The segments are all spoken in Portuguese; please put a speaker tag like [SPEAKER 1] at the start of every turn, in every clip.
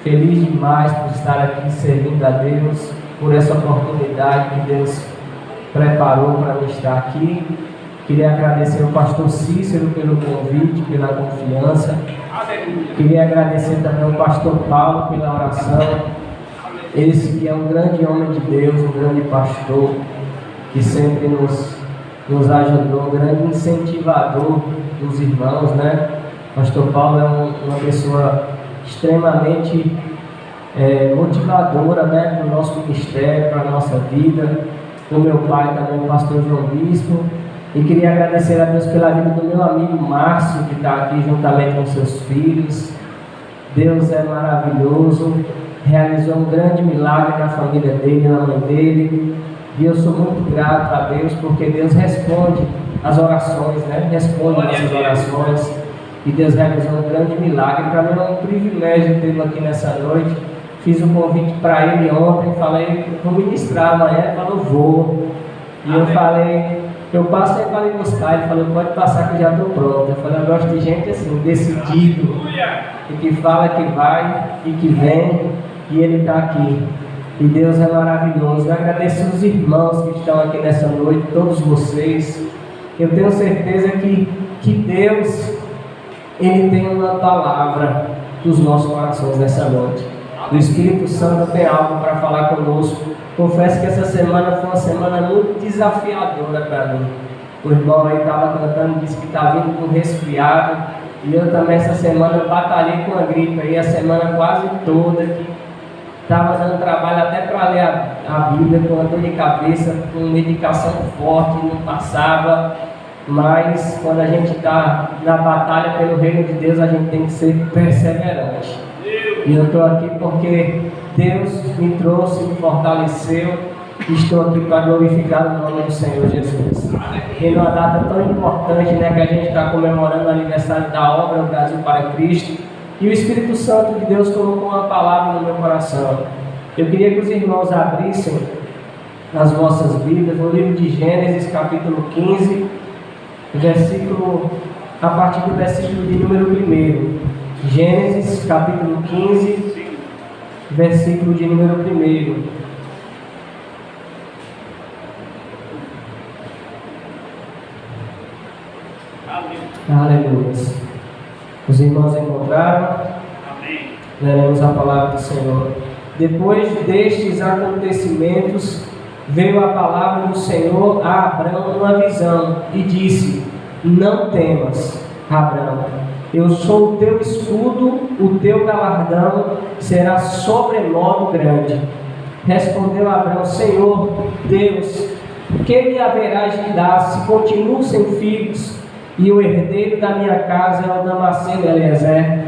[SPEAKER 1] Feliz demais por estar aqui servindo a Deus, por essa oportunidade que Deus preparou para eu estar aqui. Queria agradecer ao pastor Cícero pelo convite, pela confiança. Queria agradecer também ao pastor Paulo pela oração. Esse que é um grande homem de Deus, um grande pastor, que sempre nos ajudou, um grande incentivador dos irmãos, né? Pastor Paulo é uma pessoa extremamente motivadora, né, para o nosso ministério, para a nossa vida. O meu pai também, o pastor João Bispo. E queria agradecer a Deus pela vida do meu amigo Márcio, que está aqui juntamente com seus filhos. Deus é maravilhoso, realizou um grande milagre na família dele, na mãe dele. E eu sou muito grato a Deus, porque Deus responde as orações, né? Responde nossas orações. E Deus realizou um grande milagre. Para mim é um privilégio tê-lo aqui nessa noite. Fiz um convite para ele ontem, falei, vou ministrar amanhã, ele falou, vou. E eu falei, eu passo aí para ele buscar. Ele falou, pode passar que eu já estou pronto. Eu falei, eu gosto de gente assim, decidido, e que fala que vai e que vem, e ele está aqui. E Deus é maravilhoso. Eu agradeço os irmãos que estão aqui nessa noite, todos vocês. Eu tenho certeza que Deus, Ele tem uma palavra dos nossos corações nessa noite. O Espírito Santo tem algo para falar conosco. Confesso que essa semana foi uma semana muito desafiadora para mim. O irmão aí estava cantando, disse que está vindo com resfriado. E eu também essa semana batalhei com a gripe aí, a semana quase toda. Estava dando trabalho até para ler a Bíblia, com uma dor de cabeça, com medicação forte, não passava. Mas quando a gente está na batalha pelo reino de Deus, a gente tem que ser perseverante. E eu estou aqui porque Deus me trouxe, me fortaleceu. E estou aqui para glorificar o nome do Senhor Jesus. E numa data tão importante, né, que a gente está comemorando o aniversário da obra O Brasil para Cristo. E o Espírito Santo de Deus colocou uma palavra no meu coração. Eu queria que os irmãos abrissem as vossas Bíblias no livro de Gênesis, capítulo 15, a partir do versículo de número 1. Gênesis, capítulo 15, versículo de número 1. Aleluia. Os irmãos encontraram? Amém. Leremos a palavra do Senhor. Depois destes acontecimentos, veio a palavra do Senhor a Abrão numa visão e disse: não temas, Abrão, eu sou o teu escudo, o teu galardão será sobremodo grande. Respondeu Abrão: Senhor Deus, que me haverás de dar se continuo sem filhos, e o herdeiro da minha casa é o Damasceno Eliezer?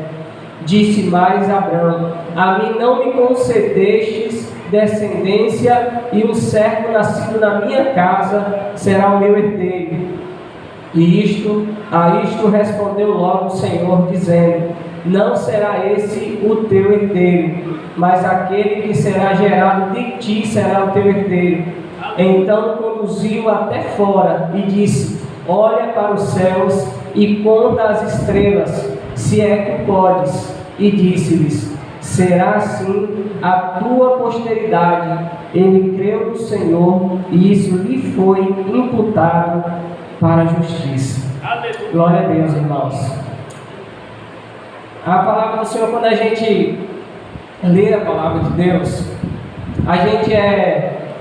[SPEAKER 1] Disse mais Abrão: a mim não me concedestes descendência, e um servo nascido na minha casa será o meu herdeiro. E a isto respondeu logo o Senhor, dizendo: não será esse o teu herdeiro, mas aquele que será gerado de ti será o teu herdeiro. Então conduziu até fora e disse: olha para os céus e conta as estrelas, se é que podes. E disse-lhes: será assim a tua posteridade. Ele creu no Senhor, e isso lhe foi imputado para a justiça. Aleluia. Glória a Deus, irmãos. A palavra do Senhor, quando a gente lê a palavra de Deus,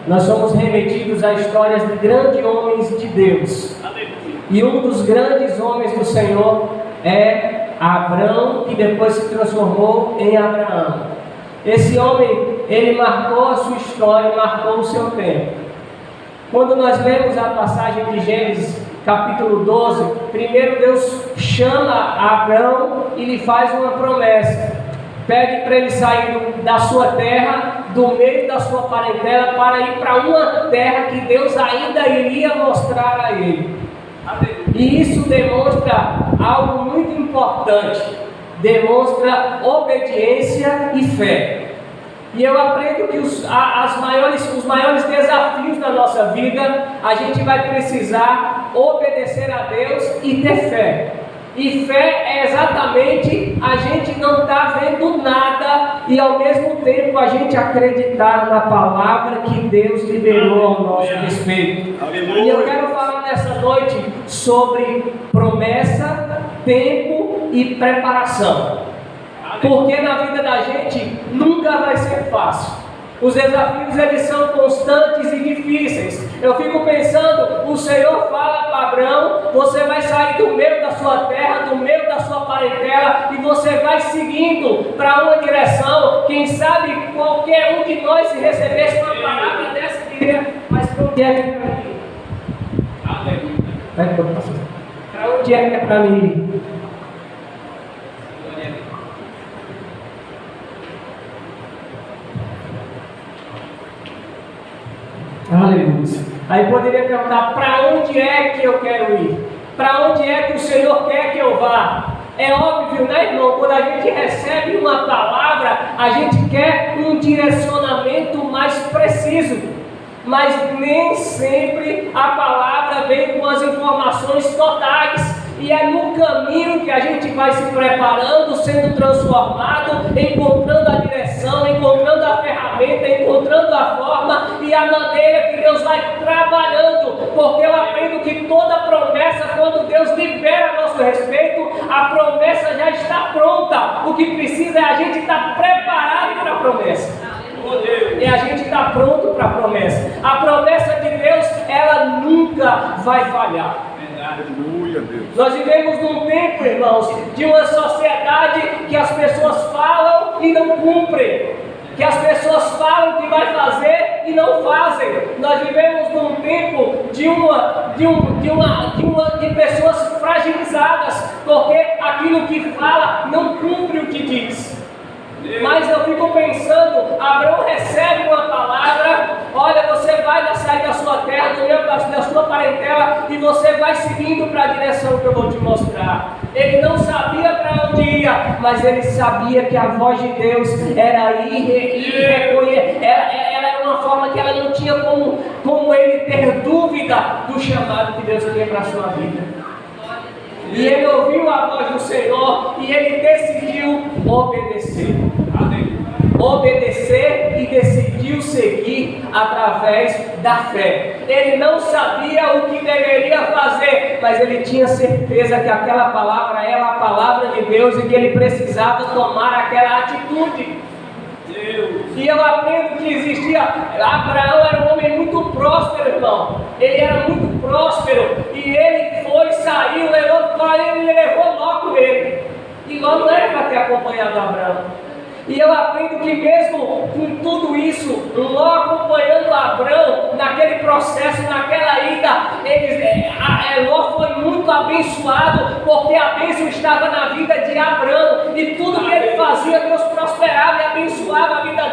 [SPEAKER 1] nós somos remetidos a histórias de grandes homens de Deus. Aleluia. E um dos grandes homens do Senhor é Abrão, que depois se transformou em Abraão. Esse homem, ele marcou a sua história, marcou o seu tempo. Quando nós lemos a passagem de Gênesis, capítulo 12, primeiro Deus chama Abrão e lhe faz uma promessa. Pede para ele sair da sua terra, do meio da sua parentela, para ir para uma terra que Deus ainda iria mostrar a ele. E isso demonstra algo muito importante. Demonstra obediência e fé. E eu aprendo que os maiores desafios da nossa vida, a gente vai precisar obedecer a Deus e ter fé. E fé é exatamente a gente não estar vendo nada e ao mesmo tempo a gente acreditar na palavra que Deus liberou ao nosso respeito. E eu quero falar nessa noite sobre promessa, tempo e preparação. Porque na vida da gente nunca vai ser fácil. Os desafios eles são constantes e difíceis. Eu fico pensando, o Senhor fala para Abraão: você vai sair do meio da sua terra, do meio da sua parentela, e você vai seguindo para uma direção. Quem sabe qualquer um de nós, se recebesse uma palavra dessa, diria: mas para onde é que é para mim? Para onde é que é para mim? Aleluia. Aí poderia perguntar: para onde é que eu quero ir? Para onde é que o Senhor quer que eu vá? É óbvio, né, irmão? Quando a gente recebe uma palavra, a gente quer um direcionamento mais preciso. Mas nem sempre a palavra vem com as informações totais. E é no caminho que a gente vai se preparando, sendo transformado, encontrando a direção, encontrando a ferramenta, encontrando a forma e a maneira que Deus vai trabalhando. Porque eu aprendo que toda promessa, quando Deus libera a nosso respeito, a promessa já está pronta. O que precisa é a gente estar preparado para a promessa. E a gente está pronto para a promessa. A promessa de Deus, ela nunca vai falhar.
[SPEAKER 2] Aleluia, Deus.
[SPEAKER 1] Nós vivemos num tempo, irmãos, de uma sociedade que as pessoas falam e não cumprem, que as pessoas falam que vai fazer e não fazem. Nós vivemos num tempo de pessoas fragilizadas, porque aquilo que fala não cumpre o que diz. Mas eu fico pensando, Abraão recebe uma palavra: olha, você vai sair da sua terra, do meio da sua parentela, e você vai seguindo para a direção que eu vou te mostrar. Ele não sabia para onde ia, mas ele sabia que a voz de Deus era ela era uma forma que ela não tinha como ele ter dúvida do chamado que Deus tinha para a sua vida. E ele ouviu a voz do Senhor e ele decidiu obedecer. Obedecer e decidiu seguir através da fé. Ele não sabia o que deveria fazer, mas ele tinha certeza que aquela palavra era a palavra de Deus e que ele precisava tomar aquela atitude. E eu aprendo que existia. Abraão era um homem muito próspero, irmão. Ele era muito próspero. E ele saiu, levou Ló com ele. E Ló não era para ter acompanhado Abraão. E eu aprendo que mesmo com tudo isso, Ló acompanhando Abraão naquele processo, naquela ida, Ló foi muito abençoado, porque a bênção estava na vida de Abraão. E tudo que ele fazia, Deus prosperava e abençoava a vida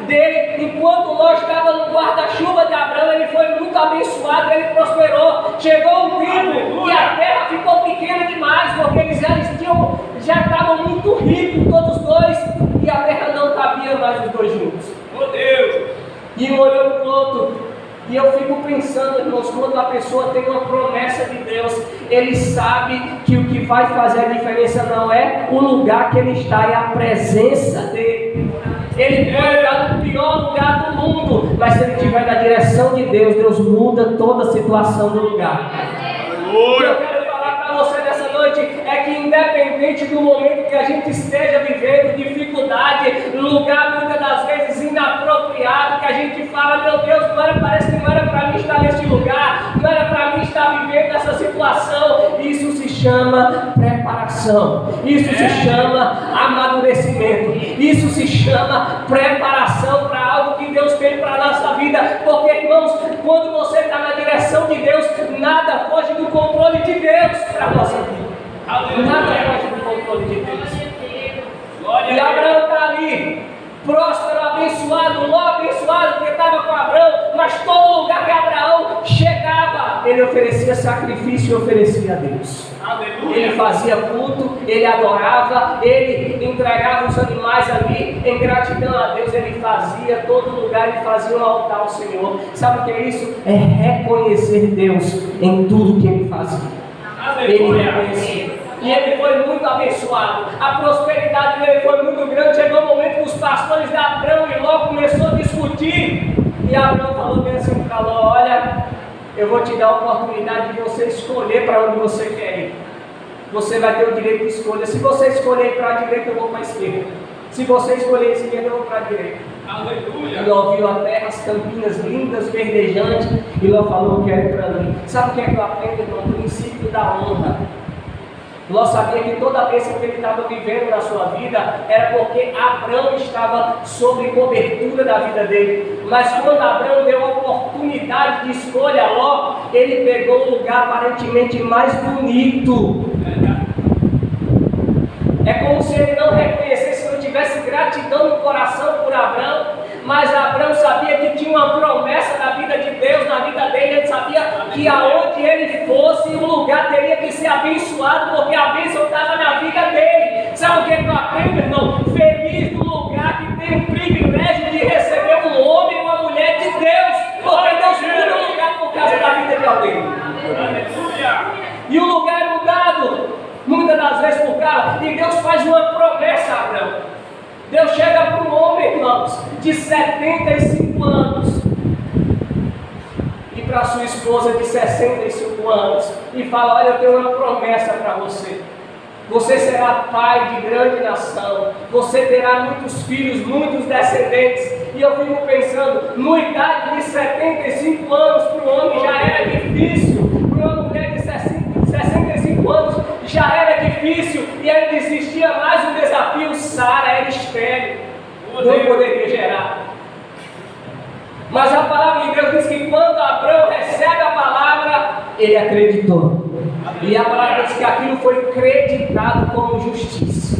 [SPEAKER 1] dele. Enquanto Ló estava no guarda-chuva de Abraão, ele foi muito abençoado, ele prosperou. Chegou um tempo e a terra ficou pequena demais, porque eles já estavam muito ricos, todos dois. E a terra não cabia mais os dois juntos. Meu Deus! E um olhou para o outro. E eu fico pensando, irmãos, quando a pessoa tem uma promessa de Deus, ele sabe que o que vai fazer a diferença não é o lugar que ele está, é a presença dele. Ele pode estar no pior lugar do mundo, mas se ele estiver na direção de Deus, Deus muda toda a situação do lugar. Aleluia! Você nessa noite é que, independente do momento que a gente esteja vivendo, dificuldade, lugar muitas das vezes inapropriado, que a gente fala: meu Deus, parece que não era para mim estar nesse lugar, não era para mim estar vivendo essa situação. Isso se chama preparação, isso se chama amadurecimento, isso se chama preparação para algo que Deus tem para a nossa vida. Porque, irmãos, quando você está na direção de Deus, nada foge do controle de Deus para a nossa vida. Nada foge do controle de Deus. E Abraão está ali, próspero, abençoado, Ló abençoado, porque estava com Abraão, mas todo lugar que Abraão chegava, ele oferecia sacrifício e oferecia a Deus. Aleluia. Ele fazia culto, ele adorava, ele entregava os animais ali, em gratidão a Deus. Ele fazia, todo lugar ele fazia um altar ao Senhor. Sabe o que é isso? É reconhecer Deus em tudo que ele fazia. Ele reconhecia. E ele foi muito abençoado. A prosperidade dele foi muito grande. Chegou um momento que os pastores discutir. E Abraão falou bem assim para Ló: olha, eu vou te dar a oportunidade de você escolher para onde você quer ir. Você vai ter o direito de escolha. Se você escolher para a direita, eu vou para a esquerda. Se você escolher a esquerda, eu vou para a direita. Aleluia! E Ló viu a terra, as campinas lindas, verdejantes, e Ló falou: eu quero ir para ali. Sabe o que é que eu aprendo, irmão? O princípio da honra. Ló sabia que toda a bênção que ele estava vivendo na sua vida era porque Abraão estava sob cobertura da vida dele. Mas quando Abraão deu a oportunidade de escolha a Ló, ele pegou o lugar aparentemente mais bonito. É como se ele não reconhecesse, não tivesse gratidão no coração por Abraão. Mas Abraão sabia que tinha uma promessa na vida de Deus, na vida dele. Ele sabia que aonde ele fosse, o lugar teria que ser abençoado, porque a bênção estava na vida dele. Sabe o que eu aprendo, irmão? Feliz no lugar que tem o privilégio de receber um homem e uma mulher de Deus, porque Deus muda o lugar por causa da vida de alguém. E o lugar é mudado, muitas das vezes por causa, e Deus faz uma promessa a Abraão. Deus chega para um homem, irmãos, de 75 anos e para sua esposa de 65 anos e fala: olha, eu tenho uma promessa para você. Você será pai de grande nação, você terá muitos filhos, muitos descendentes. E eu fico pensando, numa idade de 75 anos, para o homem já era difícil, para uma mulher de 65 anos já era difícil, e ainda existia mais um desafio: Sara era estéril, não poderia gerar. Mas a palavra de Deus diz que quando Abraão recebe a palavra, ele acreditou. E a palavra diz que aquilo foi creditado como justiça.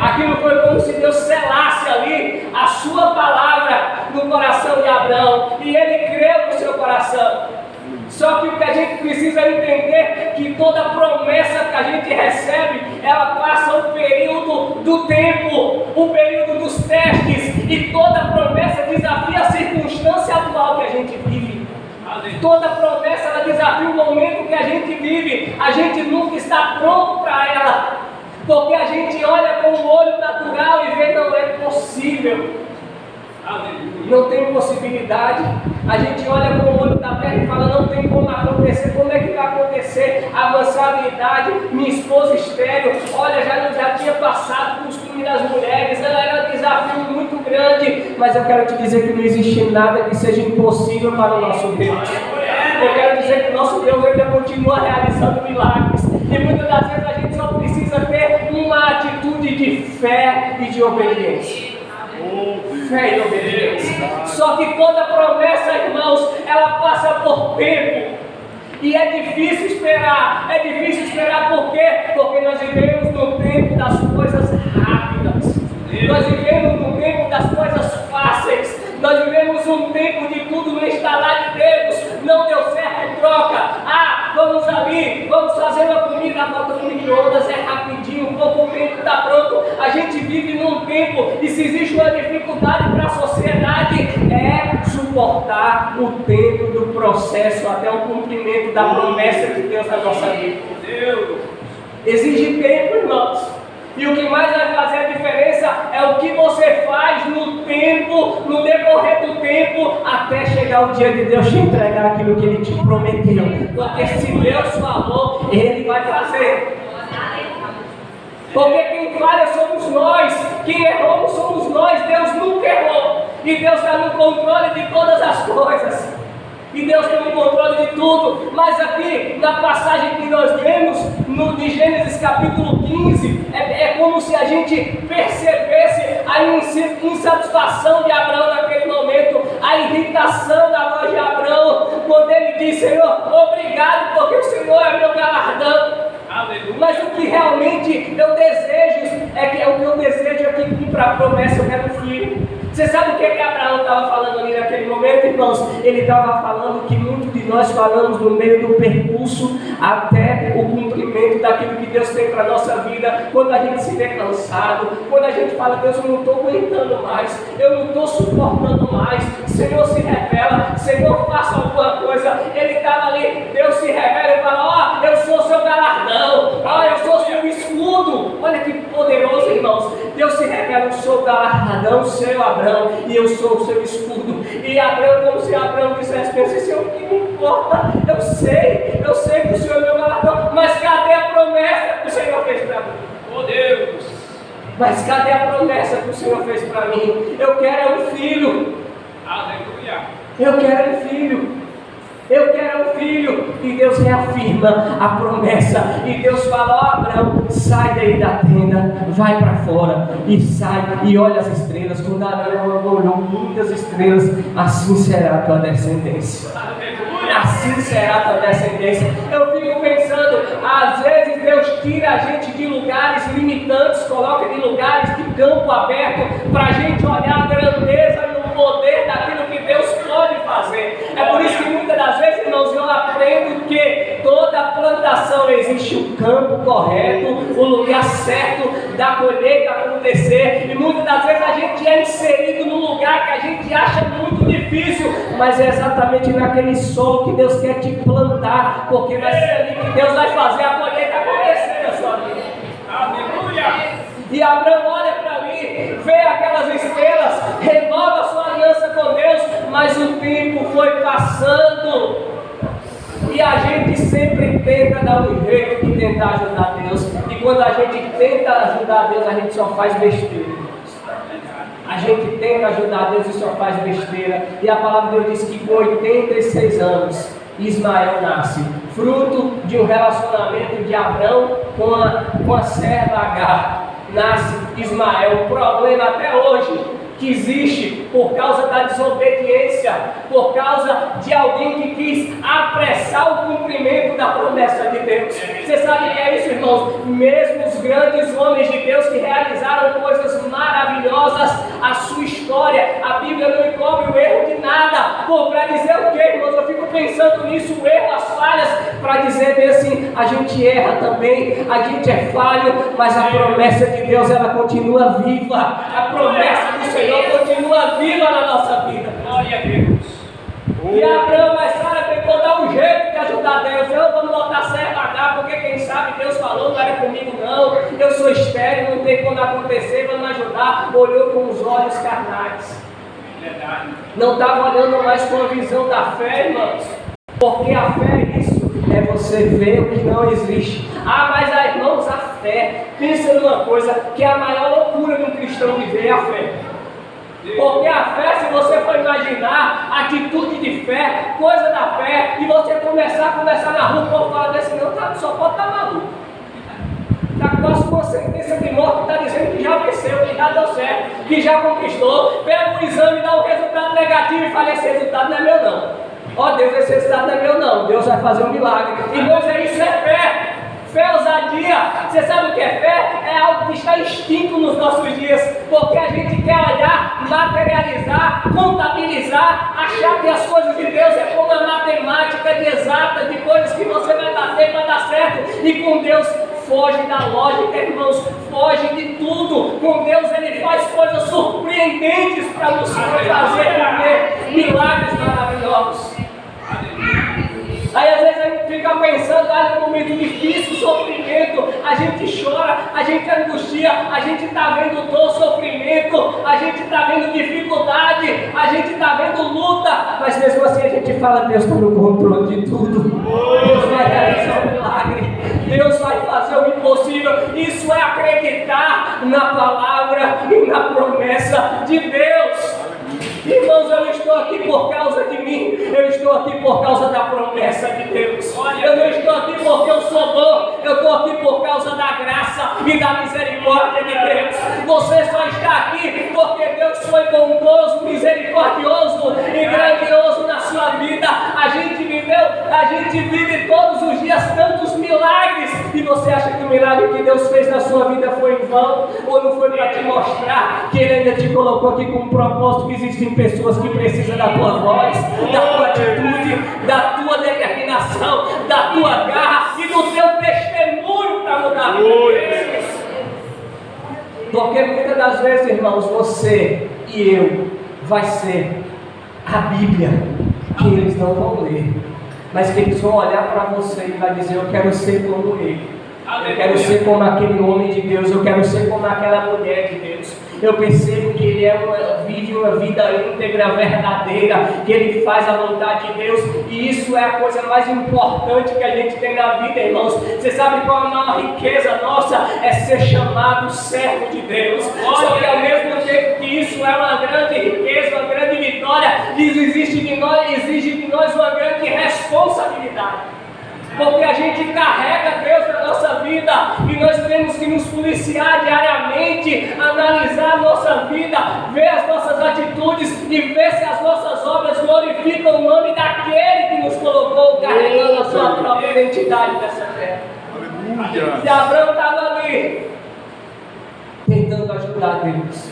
[SPEAKER 1] Aquilo foi como se Deus selasse ali a sua palavra no coração de Abraão, e ele creu no seu coração. Só que o que a gente precisa entender é que toda promessa que a gente recebe, ela passa o período do tempo, o período dos testes, e toda promessa desafia a circunstância atual que a gente vive. Toda promessa ela desafia o momento que a gente vive. A gente nunca está pronto para ela, porque a gente olha com o olho natural e vê: não é possível. Não tem possibilidade. A gente olha com o olho da terra e fala: não tem como acontecer. Como é que vai acontecer? Avançada em idade, minha esposa estéril, olha, já tinha passado o costume das mulheres, ela era um desafio muito grande. Mas eu quero te dizer que não existe nada que seja impossível para o nosso Deus. Eu quero dizer que o nosso Deus ainda continua realizando milagres, e muitas das vezes a gente só precisa ter uma atitude de fé e de obediência. Fé e obediência. Só que toda promessa, irmãos, ela passa por tempo. E é difícil esperar. É difícil esperar por quê? Porque nós vivemos no tempo das coisas rápidas. Nós vivemos no tempo das coisas fáceis. Nós vivemos um tempo de tudo no estalar de dedos. Não deu certo, troca. Vamos ali, vamos fazer uma comida, bota no micro-ondas, é rapidinho, pouco tempo está pronto. A gente vive num tempo, e se existe uma dificuldade para a sociedade, é suportar o tempo do processo até o cumprimento da promessa de Deus na nossa vida. Exige tempo, irmãos. E o que mais vai fazer a diferença é o que você faz no tempo, no decorrer do tempo, até chegar o dia de Deus te entregar aquilo que Ele te prometeu. Porque se Deus falou, Ele vai fazer. Porque quem falha somos nós, quem errou somos nós. Deus nunca errou, e Deus está no controle de todas as coisas. E Deus tem o controle de tudo. Mas aqui, na passagem que nós vemos, de Gênesis capítulo 15, é como se a gente percebesse a insatisfação de Abraão naquele momento, a irritação da voz de Abraão, quando ele diz: Senhor, obrigado, porque o Senhor é meu galardão. Mas o que realmente eu desejo é que cumpra a promessa. Eu quero um filho. Você sabe o que Abraão estava falando ali naquele momento, irmãos? Ele estava falando que muitos de nós falamos no meio do percurso até o cumprimento daquilo que Deus tem para a nossa vida. Quando a gente se vê cansado, quando a gente fala: Deus, eu não estou aguentando mais, eu não estou suportando mais. Senhor, se revela, Senhor, faça alguma coisa. Ele estava ali, Deus se revela e fala: eu sou seu galardão, eu sou seu escudo. Olha que poderoso, irmão. irmãos, Deus se revela: eu sou o galardão, seu Abraão, e eu sou o seu escudo. E Abraão, como se Abraão dissesse: pensa, Senhor, o que me importa? Eu sei que o Senhor é meu galardão, mas cadê a promessa que o Senhor fez para mim? Oh Deus! Mas cadê a promessa que o Senhor fez para mim? Eu quero um filho. Aleluia! Eu quero um filho. Eu quero um filho. E Deus reafirma a promessa. E Deus fala: ó Abraão, sai daí da tenda, vai para fora e sai e olha as estrelas. Quando Abraão olhou muitas estrelas, assim será a tua descendência. Assim será a tua descendência. Eu fico pensando, às vezes Deus tira a gente de lugares limitantes, coloca de lugares de campo aberto, para a gente olhar a grandeza e o poder daquilo que Deus pode fazer. É por isso que muitas das vezes, irmãos, eu aprendo que toda plantação existe o campo correto, o lugar certo da colheita acontecer. E muitas das vezes a gente é inserido num lugar que a gente acha muito difícil, mas é exatamente naquele solo que Deus quer te plantar, porque vai ser ali que Deus vai fazer a colheita acontecer na sua vida. Aleluia! E Abraão olha para ali, vê aquelas estrelas, renova sua aliança com Deus, mas o tempo foi passando. E a gente sempre tenta dar um jeito de tentar ajudar Deus. E quando a gente tenta ajudar Deus, a gente só faz besteira. A gente tenta ajudar Deus e só faz besteira. E a palavra de Deus diz que com 86 anos, Ismael nasce, fruto de um relacionamento de Abraão com a serva Agar. Nasce Ismael. O problema até hoje que existe por causa da desobediência, por causa de alguém que quis apressar o cumprimento da promessa de Deus. Você sabe o que é isso, irmãos? Mesmo os grandes homens de Deus que realizaram coisas maravilhosas, a sua história, a Bíblia não encobre o erro de nada. Para dizer o que, irmãos? Eu fico pensando nisso, o erro, as falhas, para dizer bem assim: a gente erra também, a gente é falho, mas a promessa de Deus, ela continua viva. A promessa do Senhor continua viva na nossa vida. Glória a Deus. E Abraão, mas Sara tentou dar um jeito de ajudar Deus. Eu vou botar serva Agar, porque quem sabe Deus falou, não era comigo não. Eu sou estéril, não tem como acontecer, vamos ajudar. Olhou com os olhos carnais. Não estava olhando mais com a visão da fé, irmãos. Porque a fé é isso, é você ver o que não existe. Mas irmãos, a fé, pensa numa coisa, que é a maior loucura de um cristão viver, é a fé. Porque a fé, se você for imaginar atitude de fé, coisa da fé, e você começar a conversar na rua, o povo fala desse não, só pode estar maluco. Está quase com a sentença de morte, está dizendo que já venceu, que já deu certo, que já conquistou. Pega um exame, dá um resultado negativo e fala: esse resultado não é meu não. Ó Deus, esse resultado não é meu não. Deus vai fazer um milagre. Irmãos, isso é fé. Fé, ousadia. Você sabe o que é fé? É algo que está extinto nos nossos dias, porque a gente quer olhar, materializar, contabilizar, achar que as coisas de Deus é como a matemática de exata, de coisas que você vai bater para dar certo, e com Deus foge da lógica, irmãos, foge de tudo. Com Deus ele faz coisas surpreendentes para nos fazer viver milagres maravilhosos. Aí às vezes a gente fica pensando, no momento difícil, sofrimento, a gente chora, a gente angustia, a gente está vendo dor, sofrimento, a gente está vendo dificuldade, a gente está vendo luta, mas mesmo assim a gente fala: Deus está no controle de tudo. Deus vai realizar um milagre, Deus vai fazer o impossível. Isso é acreditar na palavra e na promessa de Deus. Irmãos, eu estou aqui por causa de mim, eu estou aqui por causa da promessa de Deus. Eu não estou aqui porque eu sou bom, eu estou aqui por causa da graça e da misericórdia de Deus. Você só está aqui porque Deus foi bondoso, misericordioso e grandioso na sua vida. A gente vive todos os dias tantos milagres, e você acha que o milagre que Deus fez na sua vida foi em vão? Ou não foi para te mostrar que Ele ainda te colocou aqui com um propósito, que existem pessoas que precisam da tua voz, da tua atitude, da tua determinação, da tua garra e do teu testemunho para mudar a vida. Porque muitas das vezes, irmãos, você e eu vai ser a Bíblia que eles não vão ler, mas que eles vão olhar para você e vai dizer: eu quero ser como ele. Eu quero ser como aquele homem de Deus, eu quero ser como aquela mulher de Deus. Eu percebo que ele vive uma vida íntegra, verdadeira, que ele faz a vontade de Deus, e isso é a coisa mais importante que a gente tem na vida, irmãos. Você sabe qual é a maior riqueza nossa? É ser chamado servo de Deus. Só que ao mesmo tempo que isso é uma grande riqueza, uma grande vitória, exige de nós uma grande responsabilidade. Porque a gente carrega Deus na nossa vida e nós temos que nos policiar diariamente, analisar a nossa vida, ver as nossas atitudes e ver se as nossas obras glorificam o nome daquele que nos colocou carregando a sua própria identidade nessa terra. Aleluia. E Abraão estava ali, tentando ajudar Deus.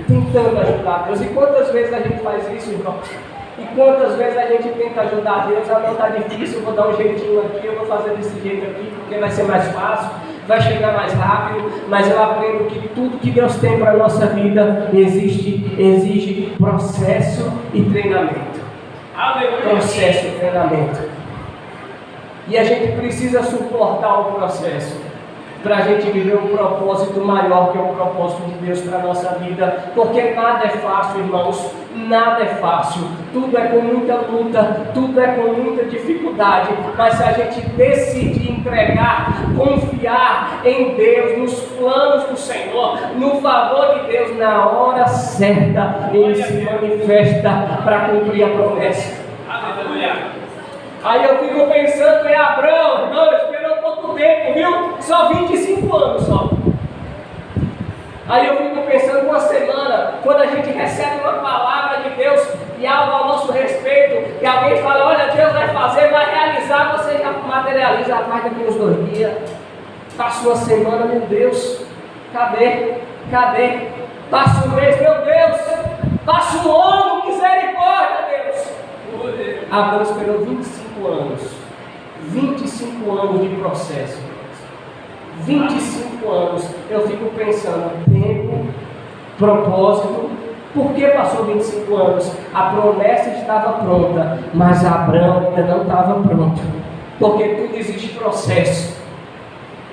[SPEAKER 1] Tentando ajudar Deus. E quantas vezes a gente faz isso, irmãos? E quantas vezes a gente tenta ajudar Deus? Ah, não, está difícil, eu vou dar um jeitinho aqui, eu vou fazer desse jeito aqui, porque vai ser mais fácil, vai chegar mais rápido. Mas eu aprendo que tudo que Deus tem para a nossa vida exige processo e treinamento. Processo e treinamento. E a gente precisa suportar o processo para a gente viver um propósito maior, que é o propósito de Deus para a nossa vida. Porque nada é fácil, irmãos, nada é fácil. Tudo é com muita luta, tudo é com muita dificuldade. Mas se a gente decidir entregar, confiar em Deus, nos planos do Senhor, no favor de Deus, na hora certa, Ele se manifesta para cumprir a promessa. Aleluia. Aí eu fico pensando em Abraão, irmão, esperou pouco tempo, viu? Só 25 anos só. Aí eu fico pensando uma semana, quando a gente recebe uma palavra de Deus e algo ao nosso respeito, e alguém fala, olha, Deus vai fazer, vai realizar, você já materializa, rapaz, daqui uns 2 dias. Passa uma semana, meu Deus, cadê? Passa um mês, meu Deus, passa um ano, misericórdia, Deus. Abraão esperou 25 anos. 25 anos de processo. 25 anos. Eu fico pensando, tempo, propósito. Por que passou 25 anos? A promessa estava pronta, mas Abraão ainda não estava pronto. Porque tudo existe processo.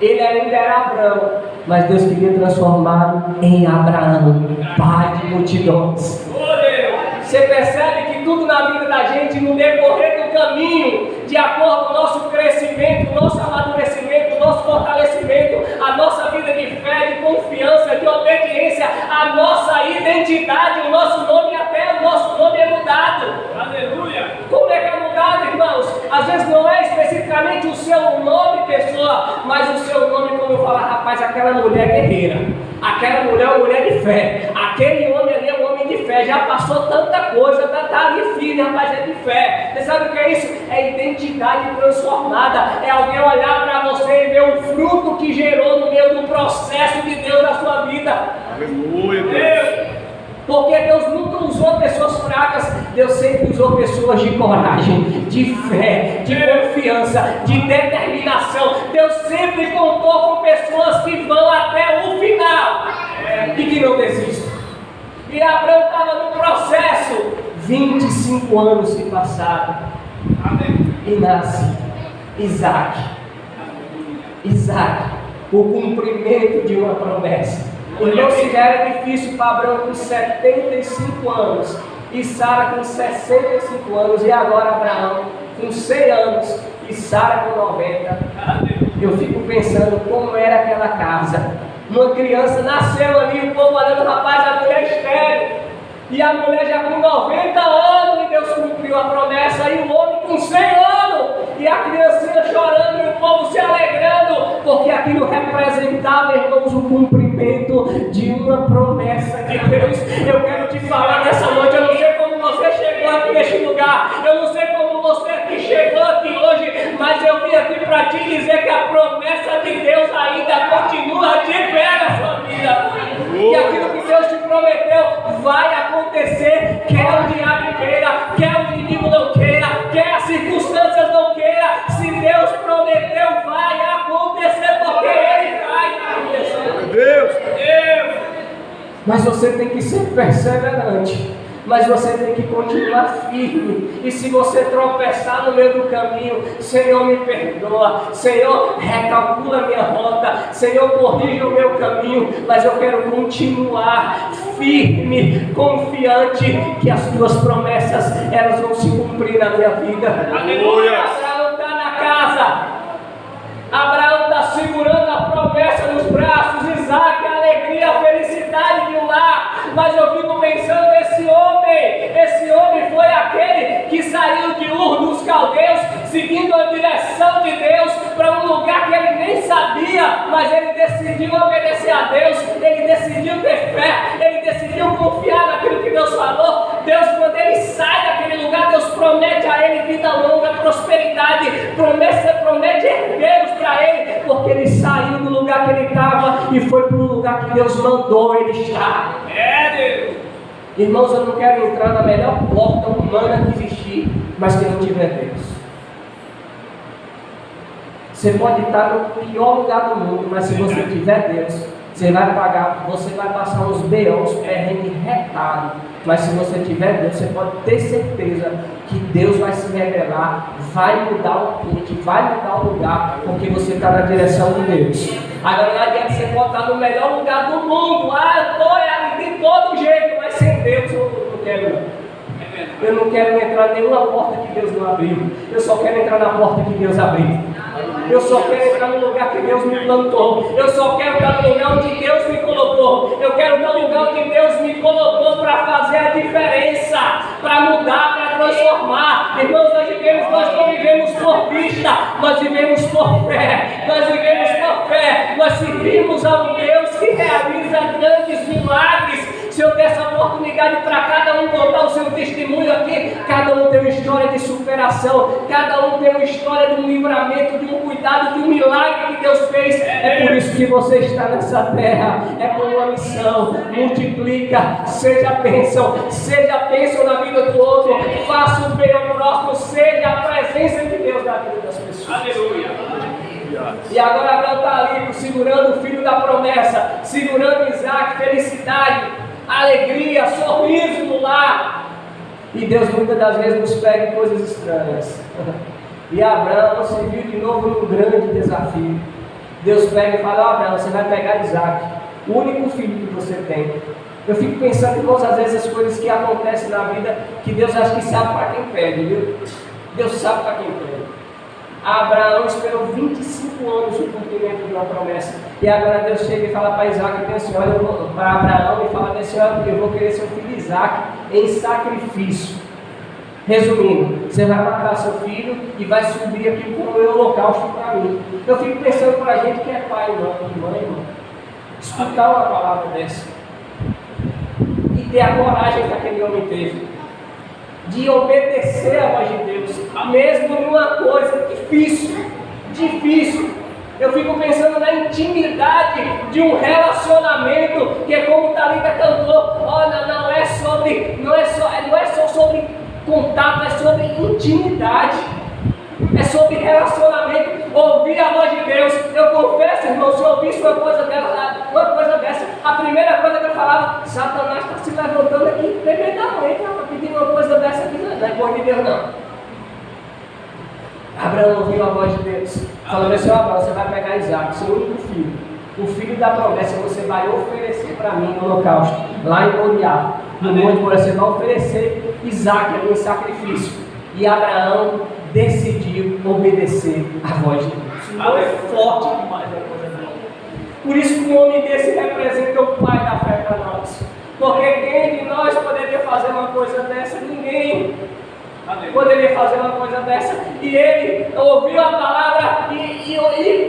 [SPEAKER 1] Ele ainda era Abraão, mas Deus queria transformá-lo em Abraão, pai de multidões. Você percebe que tudo na vida da gente, no decorrer do caminho, de acordo com o nosso crescimento, o nosso amadurecimento, o nosso fortalecimento, a nossa vida de fé, de confiança, de obediência, a nossa identidade, o nosso nome, até o nosso nome é mudado. Aleluia! Como é que é mudado, irmãos? Às vezes não é especificamente o seu nome, pessoa, mas o seu nome, como eu falo, rapaz, aquela mulher guerreira, aquela mulher é uma mulher de fé, aquele homem ali é um homem de fé, já passou tanta coisa, está ali firme, rapaz, é de fé. Você sabe o que é isso? É identidade transformada, é alguém olhar para você e ver o fruto que gerou no meio do processo de Deus na sua vida. Aleluia, Deus. Porque Deus nunca usou pessoas fracas, Deus sempre usou pessoas de coragem, de fé, de confiança, de determinação. Deus sempre contou com pessoas que vão até o final e que não desistem. E Abraão estava no processo, 25 anos se passaram. E nasce Isaac, o cumprimento de uma promessa. Então, se já era difícil para Abraão com 75 anos e Sara com 65 anos, e agora Abraão com 100 anos e Sara com 90, eu fico pensando como era aquela casa. Uma criança nasceu ali, o povo olhando, rapaz, a mulher estéril, e a mulher já com 90 anos, e Deus cumpriu a promessa, e o homem com 100 anos, e a criancinha chorando, e o povo se alegrando, porque aquilo representava, irmãos, o cumprimento de uma promessa de Deus. Eu quero te falar nessa noite, eu não sei como você chegou aqui neste lugar, eu não sei como você aqui chegou aqui hoje, mas eu vim aqui para te dizer que a promessa de Deus ainda continua de pé na sua vida. E aquilo que Deus te prometeu vai acontecer, quer o diabo queira, quer o inimigo não queira, quer as circunstâncias não queira. Se Deus prometeu, vai acontecer, porque Ele vai acontecer. Deus! Mas você tem que ser perseverante. mas você tem que continuar firme. E se você tropeçar no meio do caminho, Senhor, me perdoa, Senhor, recalcula minha rota, Senhor, corrija o meu caminho, mas eu quero continuar firme, confiante que as tuas promessas, elas vão se cumprir na minha vida.
[SPEAKER 2] Aleluia.
[SPEAKER 1] Abraão está na casa, Abraão está segurando a promessa nos braços, Isaac, a alegria, a felicidade de um lar. Mas eu fico pensando, esse homem foi aquele que saiu de Ur dos Caldeus, seguindo a direção de Deus, para um lugar que ele nem sabia, mas ele decidiu obedecer a Deus, ele decidiu ter fé, ele decidiu confiar naquilo que Deus falou. Deus, quando ele sai daquele lugar, Deus promete a ele vida longa, prosperidade, promete herdeiros para ele, porque ele saiu do lugar que ele estava e foi para o lugar que Deus mandou ele estar.
[SPEAKER 2] Deus.
[SPEAKER 1] Irmãos, eu não quero entrar na melhor porta humana que existir, mas que não tiver Deus. Você pode estar no pior lugar do mundo, mas se você tiver Deus, você vai passar uns B.O.s, perrengue retado. Mas se você tiver Deus, você pode ter certeza que Deus vai se revelar, vai mudar o ambiente, vai mudar o lugar, porque você está na direção de Deus. Agora não adianta você botar no melhor lugar do mundo. Eu estou ali de todo jeito, mas sem Deus eu não quero não. Eu não quero entrar em nenhuma porta que Deus não abriu. Eu só quero entrar na porta que Deus abriu. Eu só quero entrar no lugar que Deus me plantou. Eu só quero estar no lugar onde Deus me colocou. Eu quero estar no lugar onde Deus me colocou para fazer a diferença, para mudar, para transformar. Irmãos, nós não vivemos por vista, nós vivemos por fé. Nós vivemos por fé. Nós servimos a um Deus que realiza grandes milagres. Se eu der essa oportunidade para cada um contar o seu testemunho aqui, cada um tem uma história de superação, cada um tem uma história de um livramento, de um cuidado, de um milagre que Deus fez. É por isso que você está nessa terra, é por uma missão. Multiplica, seja bênção na vida do outro, faça o bem ao próximo, seja a presença de Deus na vida das pessoas.
[SPEAKER 2] Aleluia.
[SPEAKER 1] E agora Abraão está ali segurando o filho da promessa, segurando Isaac, felicidade, alegria, sorriso no lar. E Deus muitas das vezes nos pega em coisas estranhas. E Abraão se viu de novo num grande desafio. Deus pega e fala: Abraão, você vai pegar Isaac, o único filho que você tem. Eu fico pensando, irmãos, às vezes as coisas que acontecem na vida, que Deus acha que sabe para quem pede, viu? Deus sabe para quem pede. Abraão esperou 25 anos o cumprimento de uma promessa. E agora Deus chega e fala para Isaac, olha, para Abraão, e fala assim: olha, eu vou querer seu filho Isaac em sacrifício. Resumindo, você vai matar seu filho e vai subir aqui como o holocausto para mim. Eu fico pensando para a gente que é pai, mãe, irmão, escutar uma palavra dessa e ter a coragem que aquele homem teve de obedecer a voz de Deus, mesmo numa coisa difícil. Eu fico pensando na intimidade de um relacionamento, que é como o Thalita cantou. Olha, não é só sobre contato, é sobre intimidade, é sobre relacionamento, ouvir a voz de Deus. Eu confesso, irmão, se eu ouvisse uma coisa dessa, a primeira coisa que eu falava: Satanás está se levantando aqui tremendamente para pedir uma coisa dessa aqui, não é coisa de Deus não. Abraão ouviu a voz de Deus, falando assim: Abraão, você vai pegar Isaac, seu único filho, o filho da promessa, você vai oferecer para mim no holocausto, lá em Moriá, no monte Moriá, você vai oferecer Isaac em sacrifício. E Abraão decidiu obedecer a voz de Deus. Foi forte demais a coisa dela. Por isso que um homem desse representa o pai da fé para nós. Porque quem de nós poderia fazer uma coisa dessa? Ninguém poderia fazer uma coisa dessa. E ele ouviu a palavra e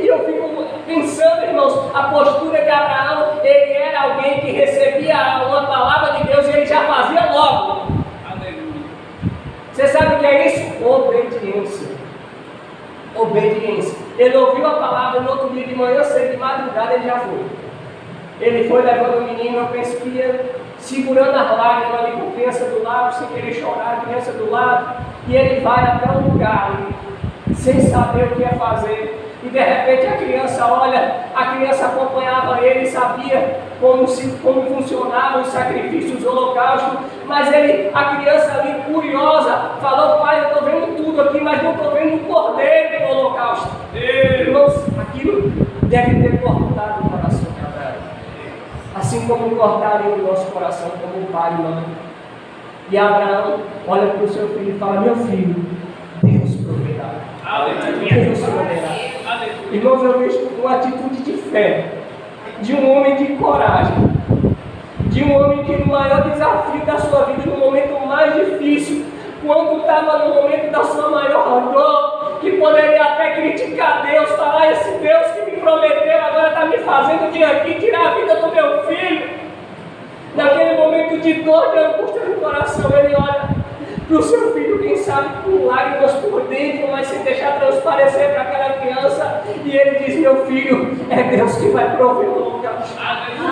[SPEAKER 1] eu fico pensando, irmãos, a postura de Abraão. Ele era alguém que recebia uma palavra de Deus e ele já fazia logo. Você sabe o que é isso? Obediência. Ele ouviu a palavra no outro dia de manhã, cedo, de madrugada, ele já foi. Ele foi levando o menino, eu penso que ia segurando as lágrimas ali com a criança do lado, sem querer chorar, a criança do lado. E ele vai até um lugar ali, sem saber o que ia fazer. E de repente a criança olha, a criança acompanhava ele e sabia como funcionavam os sacrifícios, os holocaustos, mas a criança ali curiosa, falou: pai, eu estou vendo tudo aqui, mas não estou vendo um cordeiro do holocausto. Irmãos, aquilo deve ter cortado o coração de Abraão, assim como cortaria o nosso coração como pai e mãe. E Abraão olha para o seu filho e fala: meu filho, Deus proverá. Deus proverá. Irmãos, eu vejo uma atitude de fé, de um homem de coragem, de um homem que no maior desafio da sua vida, no momento mais difícil, quando estava no momento da sua maior dor, que poderia até criticar Deus, falar: esse Deus que me prometeu agora está me fazendo vir aqui tirar a vida do meu filho. Naquele momento de dor, de angústia no coração, ele olha para o seu filho, quem sabe com lágrimas por dentro, mas sem deixar transparecer para aquela criança, e ele diz: meu filho, é Deus que vai prover o holocausto,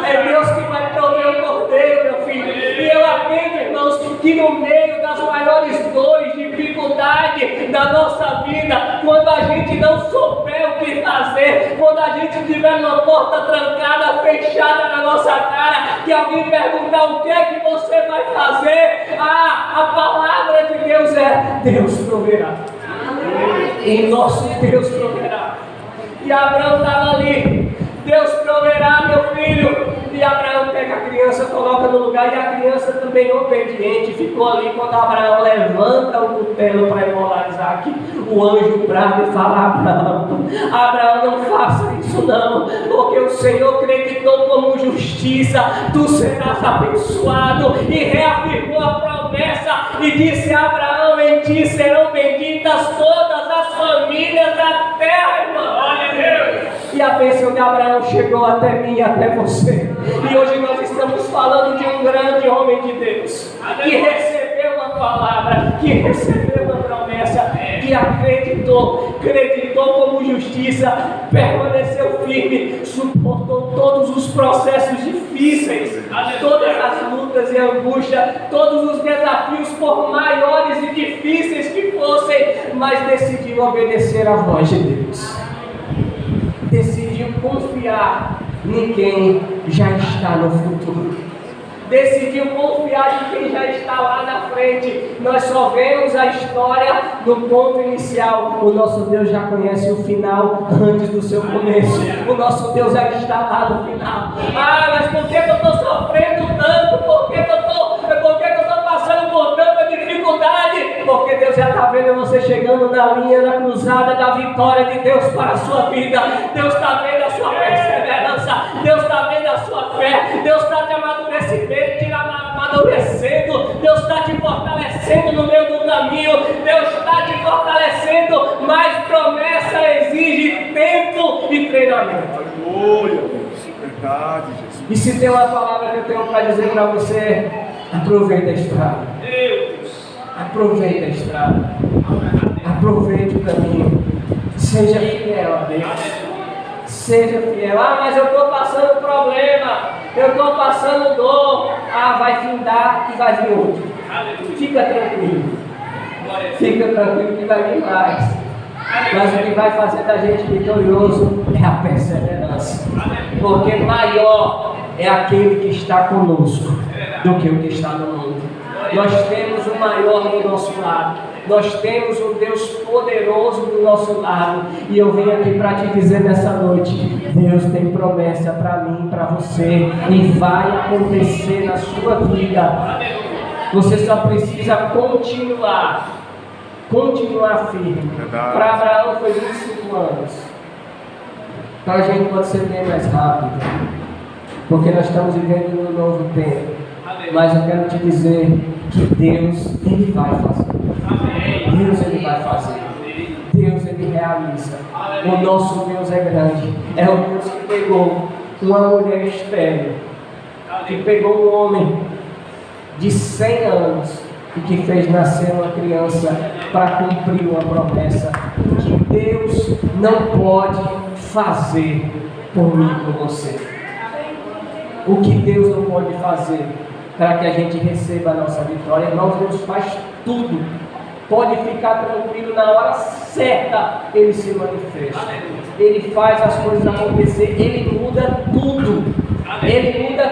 [SPEAKER 1] é Deus que vai prover o cordeiro, meu filho. E eu aprendo, irmãos, que no meio das maiores dores, dificuldade da nossa vida, quando a gente não souber o que fazer, quando a gente tiver uma porta trancada, fechada na nossa cara, que alguém perguntar: o que é que você vai fazer? A palavra de Deus é: Deus proverá. E nosso Deus proverá. E Abraão estava ali: Deus proverá, meu filho. E Abraão pega a criança, coloca no lugar, e a criança também obediente ficou ali. Quando Abraão levanta o cutelo para imolar Isaque, o anjo brava e fala: Abraão, não faça isso não, porque o Senhor acreditou como justiça, tu serás abençoado. E reafirmou a promessa e disse: Abraão, em ti serão benditas todas as famílias da terra, irmão. E a bênção de Abraão chegou até mim e até você. E hoje nós estamos falando de um grande homem de Deus, que recebeu uma palavra, que recebeu uma promessa, que acreditou como justiça, permaneceu firme, suportou todos os processos difíceis, todas as lutas e angústias, todos os desafios, por maiores e difíceis que fossem, mas decidiu obedecer à voz de Deus. Decidiu confiar em quem já está no futuro. Decidiu confiar em quem já está lá na frente. Nós só vemos a história do ponto inicial. O nosso Deus já conhece o final antes do seu começo. O nosso Deus já está lá no final. Mas por que eu estou sofrendo tanto? Por que eu estou passando por tanta dificuldade? Porque Deus já está vendo você chegando na linha da cruzada da vitória de Deus para a sua vida. Deus está vendo a sua perseverança. Deus está vendo a sua fé. Deus está te amadurecendo. Deus está te fortalecendo no meio do caminho. Deus está te fortalecendo. Mas promessa exige tempo e treinamento.
[SPEAKER 2] Aleluia, Deus. Verdade, Jesus.
[SPEAKER 1] E se tem uma palavra que eu tenho para dizer para você: aproveita a estrada. Aproveita a estrada. Aproveite o caminho. Seja fiel a Deus. Seja fiel. Mas eu estou passando problema. Eu estou passando dor. Vai findar e vai vir outro. Fica tranquilo. Fica tranquilo que vai vir mais. Mas o que vai fazer da gente vitorioso é a perseverança. Porque maior é aquele que está conosco do que o que está no mundo. Nós temos o maior do nosso lado. Nós temos um Deus poderoso do nosso lado. E eu venho aqui para te dizer nessa noite: Deus tem promessa para mim, para você, e vai acontecer na sua vida. Você só precisa continuar firme. Para Abraão foi 25 anos. Para a gente pode ser bem mais rápido, porque nós estamos vivendo um novo tempo. Mas eu quero te dizer que Deus, Ele vai fazer. Deus, Ele vai fazer. Deus, Ele realiza. O nosso Deus é grande. É o Deus que pegou uma mulher estéril, que pegou um homem de 100 anos e que fez nascer uma criança para cumprir uma promessa. O que Deus não pode fazer por mim e por você. O que Deus não pode fazer para que a gente receba a nossa vitória. Irmãos, Deus faz tudo. Pode ficar tranquilo, na hora certa Ele se manifesta. Ele faz as coisas acontecer. Ele muda tudo. Ele muda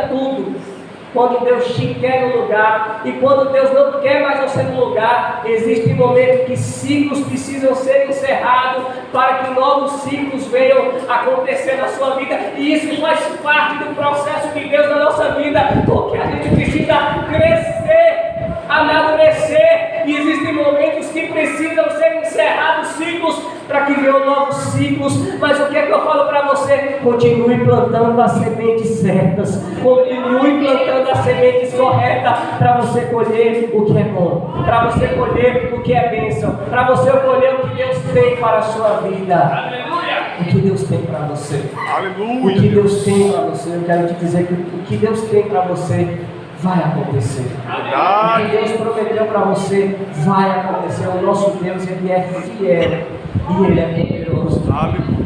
[SPEAKER 1] quando Deus te quer no lugar e quando Deus não quer mais você no lugar. Existe momento que ciclos precisam ser encerrados para que novos ciclos venham acontecer na sua vida, e isso faz parte do processo de Deus na nossa vida, porque a gente precisa crescer, amadurecer, e existem momentos que precisam ser encerrados ciclos para que venham novos ciclos. Mas o que é que eu falo para você? Continue plantando as sementes certas, continue plantando as sementes corretas, para você colher o que é bom, para você colher o que é bênção, para você colher o que Deus tem para a sua vida. Aleluia! O que Deus tem para você.
[SPEAKER 2] Aleluia!
[SPEAKER 1] O que Deus tem para você. Eu quero te dizer que o que Deus tem para você vai acontecer. O que Deus prometeu para você vai acontecer. O nosso Deus, Ele é fiel e Ele é poderoso.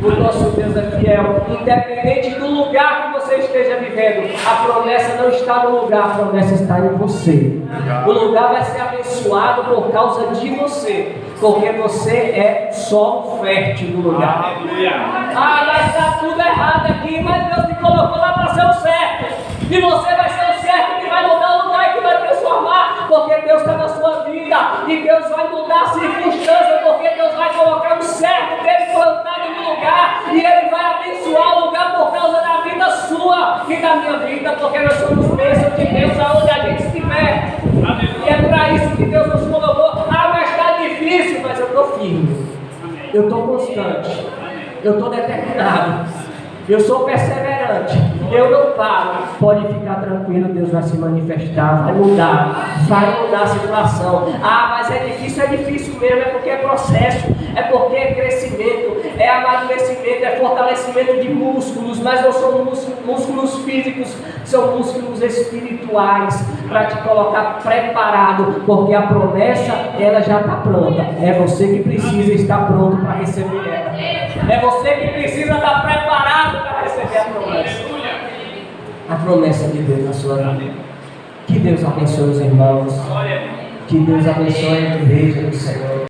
[SPEAKER 1] O nosso Deus é fiel, independente do lugar que você esteja vivendo. A promessa não está no lugar, a promessa está em você. O lugar vai ser abençoado por causa de você, porque você é solo fértil do lugar. Ah, mas está tudo errado aqui, mas Deus te colocou lá para ser o certo, e você vai ser o certo que vai mudar o lugar e que vai transformar, porque Deus está na sua vida, e Deus vai mudar a circunstância, porque Deus vai colocar o certo dele plantado no lugar, e Ele vai abençoar o lugar por causa da vida sua e da minha vida, porque nós somos bênçãos de Deus aonde a gente estiver. E é para isso que Deus nos colocou. Ah, mas está difícil, mas eu estou firme, eu estou constante, eu estou determinado, eu sou perseverante, eu não paro. Pode ficar tranquilo, Deus vai se manifestar, vai mudar a situação. Ah, mas é difícil mesmo, é porque é processo, é porque é crescimento, é amadurecimento, é fortalecimento de músculos, mas não são músculos físicos, são músculos espirituais, para te colocar preparado, porque a promessa, ela já está pronta, é você que precisa estar pronto para receber ela, é você que precisa estar preparado para receber a promessa. A promessa de Deus na sua vida. Que Deus abençoe os irmãos. Que Deus abençoe a igreja do Senhor.